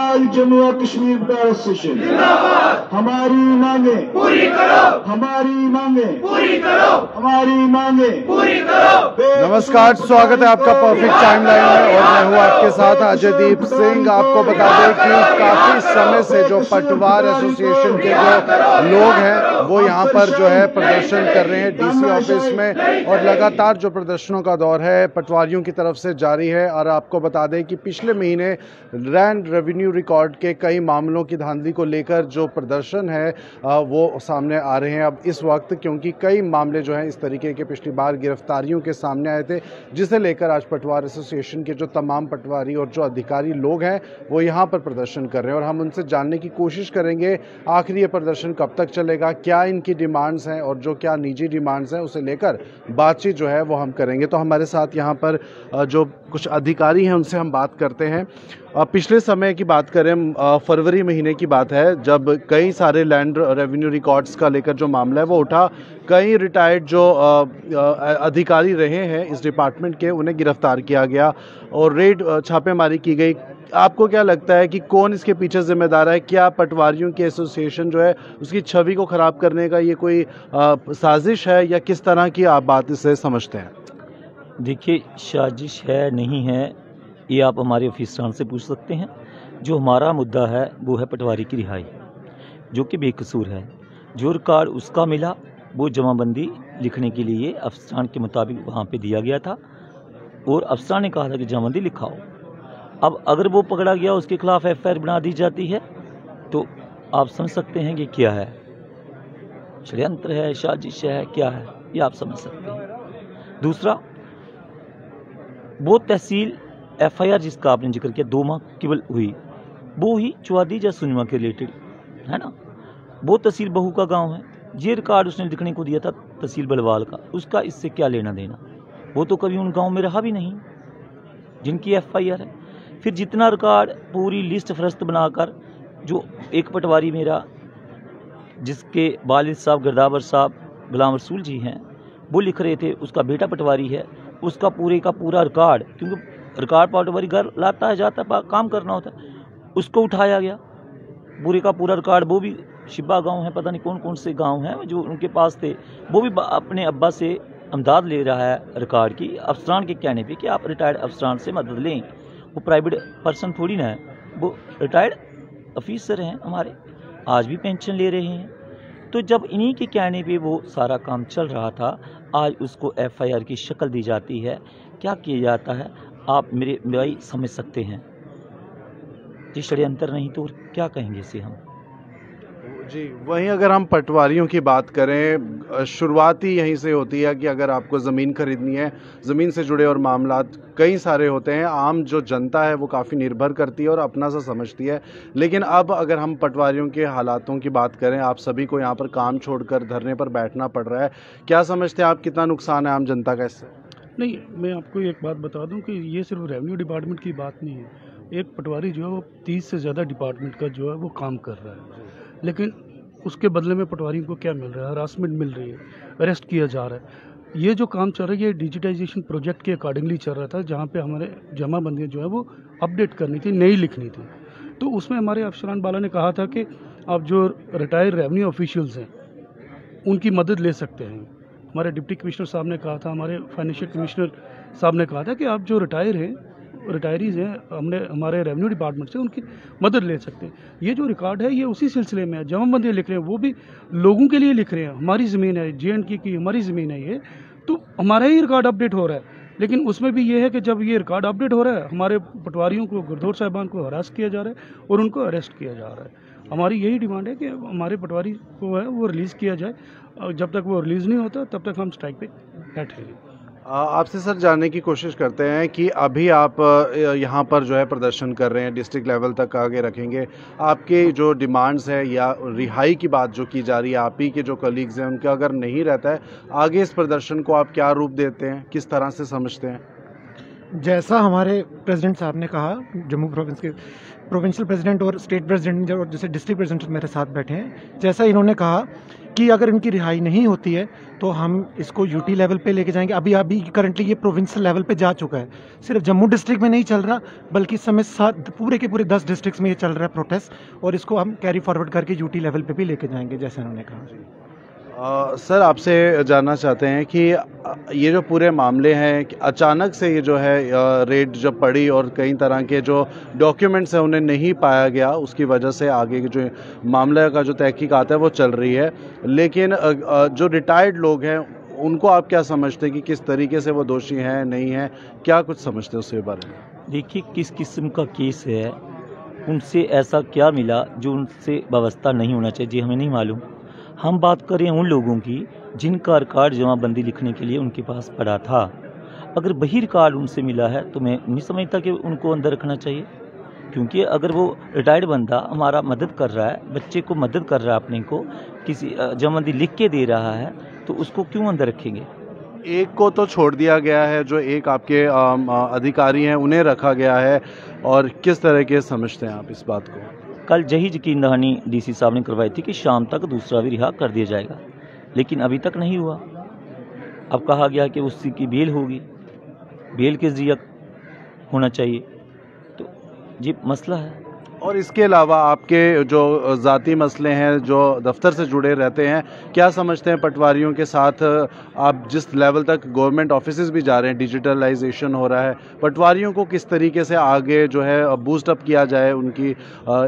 All Jammu और Kashmir bar association हमारी मांगे पूरी करो, हमारी मांगे पूरी करो, हमारी मांगे पूरी करो। नमस्कार, स्वागत है आपका परफेक्ट टाइमलाइन में और मैं हूँ आपके साथ अजयदीप सिंह। आपको बता दें कि काफी समय से जो पटवार एसोसिएशन के जो लोग हैं वो यहाँ पर जो है प्रदर्शन कर रहे हैं डीसी ऑफिस में, और लगातार जो प्रदर्शनों का दौर है पटवारियों की तरफ से जारी है। और आपको बता दें कि पिछले महीने लैंड रेवेन्यू रिकॉर्ड के कई मामलों की धांधली को लेकर जो प्रदर्शन है वो सामने आ रहे हैं अब इस वक्त, क्योंकि कई मामले जो हैं इस तरीके के पिछली बार गिरफ्तारियों के सामने आए थे, जिसे लेकर आज पटवार एसोसिएशन के जो तमाम पटवारी और जो अधिकारी लोग हैं वो यहाँ पर प्रदर्शन कर रहे हैं। और हम उनसे जानने की कोशिश करेंगे आखिर ये प्रदर्शन कब तक चलेगा, क्या इनकी डिमांड्स हैं और जो क्या निजी डिमांड्स हैं उसे लेकर बातचीत जो है वो हम करेंगे। तो हमारे साथ यहाँ पर जो कुछ अधिकारी हैं उनसे हम बात करते हैं। पिछले समय की बात करें, फरवरी महीने की बात है, जब कई सारे लैंड रेवेन्यू रिकॉर्ड्स का लेकर जो मामला है वो उठा। कई रिटायर्ड जो अधिकारी रहे हैं इस डिपार्टमेंट के, उन्हें गिरफ्तार किया गया और रेड छापेमारी की गई। आपको क्या लगता है कि कौन इसके पीछे जिम्मेदार है? क्या पटवारियों की एसोसिएशन जो है उसकी छवि को ख़राब करने का ये कोई साजिश है, या किस तरह की आप बात इसे समझते हैं? देखिए, साजिश है नहीं है ये आप हमारे ऑफिसरान से पूछ सकते हैं। जो हमारा मुद्दा है वो है पटवारी की रिहाई, जो कि बेकसूर है। जो रिकॉर्ड उसका मिला वो जमाबंदी लिखने के लिए अफसरान के मुताबिक वहाँ पे दिया गया था, और अफसरान ने कहा था कि जमाबंदी लिखाओ। अब अगर वो पकड़ा गया, उसके खिलाफ FIR बना दी जाती है, तो आप समझ सकते हैं कि क्या है, षड्यंत्र है, साजिश है, क्या है, ये आप समझ सकते हैं। दूसरा, वो तहसील FIR जिसका आपने जिक्र किया 2 माह केवल हुई, वो ही चौधरी या सुनमा के रिलेटेड है ना। वो तहसील बहू का गांव है। ये रिकॉर्ड उसने लिखने को दिया था तहसील बलवाल का, उसका इससे क्या लेना देना? वो तो कभी उन गांव में रहा भी नहीं जिनकी FIR है। फिर जितना रिकॉर्ड पूरी लिस्ट फहरिस्त बनाकर, जो एक पटवारी मेरा जिसके वालिद साहब गिरदावर साहब गुलाम रसूल जी हैं वो लिख रहे थे, उसका बेटा पटवारी है, उसका पूरे का पूरा रिकॉर्ड, क्योंकि रिकॉर्ड पटवारी घर लाता है जाता है, काम करना होता है, उसको उठाया गया पूरे का पूरा रिकॉर्ड। वो भी शिबा गांव है, पता नहीं कौन कौन से गांव हैं जो उनके पास थे, वो भी अपने अब्बा से अमदाद ले रहा है रिकॉर्ड की, अफसरान के कहने पे कि आप रिटायर्ड अफसरान से मदद लें। वो प्राइवेट पर्सन थोड़ी ना है, वो रिटायर्ड ऑफिसर हैं हमारे, आज भी पेंशन ले रहे हैं। तो जब इन्हीं के कहने पे वो सारा काम चल रहा था, आज उसको FIR की शक्ल दी जाती है। क्या किया जाता है आप मेरे भाई समझ सकते हैं। ये षड्यंत्र नहीं तो क्या कहेंगे इसे हम जी। वहीं अगर हम पटवारियों की बात करें, शुरुआत ही यहीं से होती है कि अगर आपको ज़मीन खरीदनी है, ज़मीन से जुड़े और मामला कई सारे होते हैं। आम जो जनता है वो काफ़ी निर्भर करती है और अपना सा समझती है। लेकिन अब अगर हम पटवारियों के हालातों की बात करें, आप सभी को यहाँ पर काम छोड़कर धरने पर बैठना पड़ रहा है, क्या समझते हैं आप, कितना नुकसान है आम जनता का इससे? नहीं, मैं आपको एक बात बता दूं कि ये सिर्फ रेवेन्यू डिपार्टमेंट की बात नहीं है। एक पटवारी जो है वो 30 से ज़्यादा डिपार्टमेंट का जो है वो काम कर रहा है, लेकिन उसके बदले में पटवारियों को क्या मिल रहा है? हरासमेंट मिल रही है, अरेस्ट किया जा रहा है। ये जो काम चल रहा है ये डिजिटाइजेशन प्रोजेक्ट के अकॉर्डिंगली चल रहा था, जहाँ पे हमारे जमाबंदियाँ जो है वो अपडेट करनी थी, नई लिखनी थी। तो उसमें हमारे अफसरान बाला ने कहा था कि आप जो रिटायर्ड रेवेन्यू ऑफिशियल्स हैं उनकी मदद ले सकते हैं। हमारे डिप्टी कमिश्नर साहब ने कहा था, हमारे फाइनेंशियल कमिश्नर साहब ने कहा था कि आप जो रिटायरीज़ हैं हमारे रेवेन्यू डिपार्टमेंट से, उनकी मदद ले सकते हैं। ये जो रिकॉर्ड है ये उसी सिलसिले में है। जमाबंदी लिख रहे हैं वो भी लोगों के लिए लिख रहे हैं, हमारी ज़मीन है, JNK की हमारी ज़मीन है ये, तो हमारा ही रिकॉर्ड अपडेट हो रहा है। लेकिन उसमें भी ये है कि जब ये रिकॉर्ड अपडेट हो रहा है, हमारे पटवारियों को, गुरदौर साहिबान को हरास किया जा रहा है और उनको अरेस्ट किया जा रहा है। हमारी यही डिमांड है कि हमारे पटवारी को है वो रिलीज़ किया जाए, और जब तक वो रिलीज़ नहीं होता तब तक हम स्ट्राइक पे बैठेंगे। आपसे सर जानने की कोशिश करते हैं कि अभी आप यहाँ पर जो है प्रदर्शन कर रहे हैं, डिस्ट्रिक्ट लेवल तक आगे रखेंगे, आपके जो डिमांड्स है या रिहाई की बात जो की जा रही है, आप ही के जो कलीग्स हैं उनका अगर नहीं रहता है, आगे इस प्रदर्शन को आप क्या रूप देते हैं, किस तरह से समझते हैं? जैसा हमारे प्रेसिडेंट साहब ने कहा, जम्मू प्रोविंस के प्रोविंशियल प्रेसिडेंट और स्टेट प्रेसिडेंट और जैसे डिस्ट्रिक्ट प्रेसिडेंट मेरे साथ बैठे हैं, जैसा इन्होंने कहा इनकी अगर इनकी रिहाई नहीं होती है तो हम इसको यूटी लेवल पे लेके जाएंगे। अभी करंटली ये प्रोविंशियल लेवल पे जा चुका है। सिर्फ जम्मू डिस्ट्रिक्ट में नहीं चल रहा, बल्कि इस समय पूरे के पूरे 10 डिस्ट्रिक्ट्स में ये चल रहा है प्रोटेस्ट, और इसको हम कैरी फॉरवर्ड करके यूटी लेवल पे भी लेके जाएंगे, जैसे उन्होंने कहा। सर, आपसे जानना चाहते हैं कि ये जो पूरे मामले हैं, अचानक से ये जो है रेड जब पड़ी और कई तरह के जो डॉक्यूमेंट्स हैं उन्हें नहीं पाया गया, उसकी वजह से आगे जो मामले का जो तहकीकात है वो चल रही है। लेकिन जो रिटायर्ड लोग हैं उनको आप क्या समझते हैं कि किस तरीके से वो दोषी हैं, नहीं हैं, क्या कुछ समझते हैं उसके बारे में? देखिए, किस किस्म का केस है, उनसे ऐसा क्या मिला जो उनसे वाबस्ता नहीं होना चाहिए, जी हमें नहीं मालूम। हम बात करें उन लोगों की जिनका रिकॉर्ड जमाबंदी लिखने के लिए उनके पास पड़ा था। अगर वही रिकॉर्ड उनसे मिला है तो मैं नहीं समझता कि उनको अंदर रखना चाहिए, क्योंकि अगर वो रिटायर्ड बंदा हमारा मदद कर रहा है, बच्चे को मदद कर रहा है, अपने को किसी जमाबंदी लिख के दे रहा है, तो उसको क्यों अंदर रखेंगे? एक को तो छोड़ दिया गया है, जो एक आपके अधिकारी हैं उन्हें रखा गया है, और किस तरह के समझते हैं आप इस बात को? कल यही यकीन दहानी डीसी साहब ने करवाई थी कि शाम तक दूसरा भी रिहा कर दिया जाएगा, लेकिन अभी तक नहीं हुआ। अब कहा गया कि उसकी की बेल होगी, बेल के जरिए होना चाहिए, तो ये मसला है। और इसके अलावा आपके जो ज़ाती मसले हैं जो दफ्तर से जुड़े रहते हैं, क्या समझते हैं पटवारियों के साथ आप जिस लेवल तक गवर्नमेंट ऑफिसेज भी जा रहे हैं, डिजिटलाइजेशन हो रहा है, पटवारियों को किस तरीके से आगे जो है बूस्ट अप किया जाए उनकी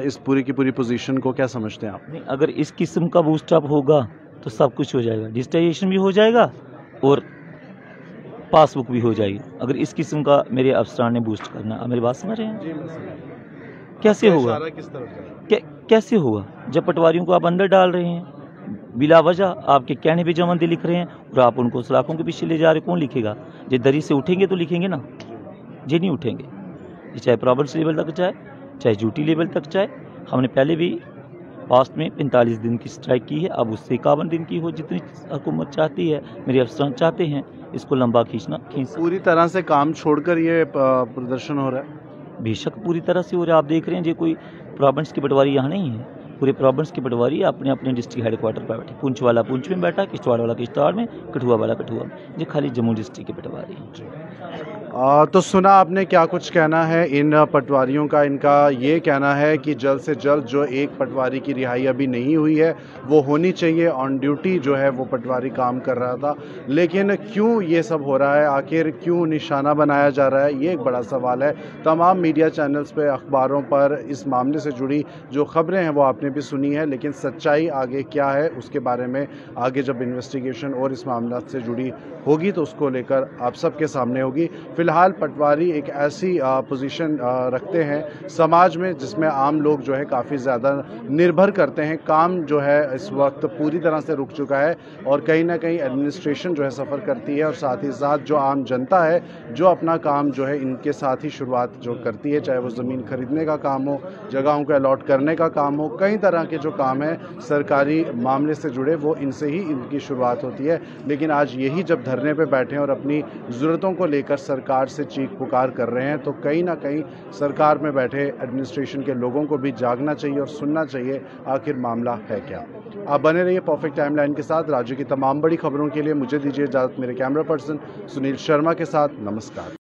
इस पूरी की पूरी पोजीशन को, क्या समझते हैं आप? नहीं, अगर इस किस्म का बूस्ट अप होगा तो सब कुछ हो जाएगा, डिजिटाइजेशन भी हो जाएगा और पासबुक भी हो जाएगी। अगर इस किस्म का मेरे अफसरान ने बूस्ट करना, आप मेरी बात समझ रहे हैं? कैसे होगा? कैसे होगा जब पटवारियों को आप अंदर डाल रहे हैं, बिला वजह आपके कहने पे जमाबंदी लिख रहे हैं और आप उनको सलाखों के पीछे ले जा रहे हैं? कौन लिखेगा? जे दरी से उठेंगे तो लिखेंगे ना, जे नहीं उठेंगे, ये चाहे प्रोविंस लेवल तक जाए, चाहे यूटी लेवल तक जाए। हमने पहले भी पास्ट में 45 दिन की स्ट्राइक की है, अब उससे 51 दिन की हो, जितनी हुकूमत चाहती है, मेरे अफसरान चाहते हैं इसको लंबा खींच पूरी तरह से काम छोड़कर ये प्रदर्शन हो रहा है। बेशक पूरी तरह से हो रहा है। आप देख रहे हैं जो कोई प्रोविंस की पटवारी यहाँ नहीं है, पूरे प्रोविंस की पटवारी अपने अपने डिस्ट्रिक्ट हेडक्वार्टर पर बैठे, पुंछ वाला पुंछ में बैठा, किश्तवाड़ वाला किश्तवाड़ में, कठुआ वाला कठुआ में, ये खाली जम्मू डिस्ट्रिक्ट के पटवारी हैं। तो सुना आपने क्या कुछ कहना है इन पटवारियों का। इनका ये कहना है कि जल्द से जल्द जो एक पटवारी की रिहाई अभी नहीं हुई है वो होनी चाहिए। ऑन ड्यूटी जो है वो पटवारी काम कर रहा था, लेकिन क्यों ये सब हो रहा है, आखिर क्यों निशाना बनाया जा रहा है, ये एक बड़ा सवाल है। तमाम मीडिया चैनल्स पे, अखबारों पर इस मामले से जुड़ी जो खबरें हैं वो आपने भी सुनी है, लेकिन सच्चाई आगे क्या है उसके बारे में आगे जब इन्वेस्टिगेशन और इस मामला से जुड़ी होगी तो उसको लेकर आप सबके सामने होगी। फिलहाल पटवारी एक ऐसी पोजीशन रखते हैं समाज में जिसमें आम लोग जो है काफ़ी ज़्यादा निर्भर करते हैं। काम जो है इस वक्त पूरी तरह से रुक चुका है और कहीं ना कहीं एडमिनिस्ट्रेशन जो है सफ़र करती है और साथ ही साथ जो आम जनता है जो अपना काम जो है इनके साथ ही शुरुआत जो करती है, चाहे वो ज़मीन खरीदने का काम हो, जगहों को अलॉट करने का काम हो, कई तरह के जो काम है सरकारी मामले से जुड़े वो इनसे ही इनकी शुरुआत होती है। लेकिन आज यही जब धरने पे बैठे हैं और अपनी ज़रूरतों को लेकर सरकार से चीख पुकार कर रहे हैं तो कहीं ना कहीं सरकार में बैठे एडमिनिस्ट्रेशन के लोगों को भी जागना चाहिए और सुनना चाहिए आखिर मामला है क्या। आप बने रहिए परफेक्ट टाइमलाइन के साथ। राज्य की तमाम बड़ी खबरों के लिए मुझे दीजिए इजाज़त। मेरे कैमरा पर्सन सुनील शर्मा के साथ नमस्कार।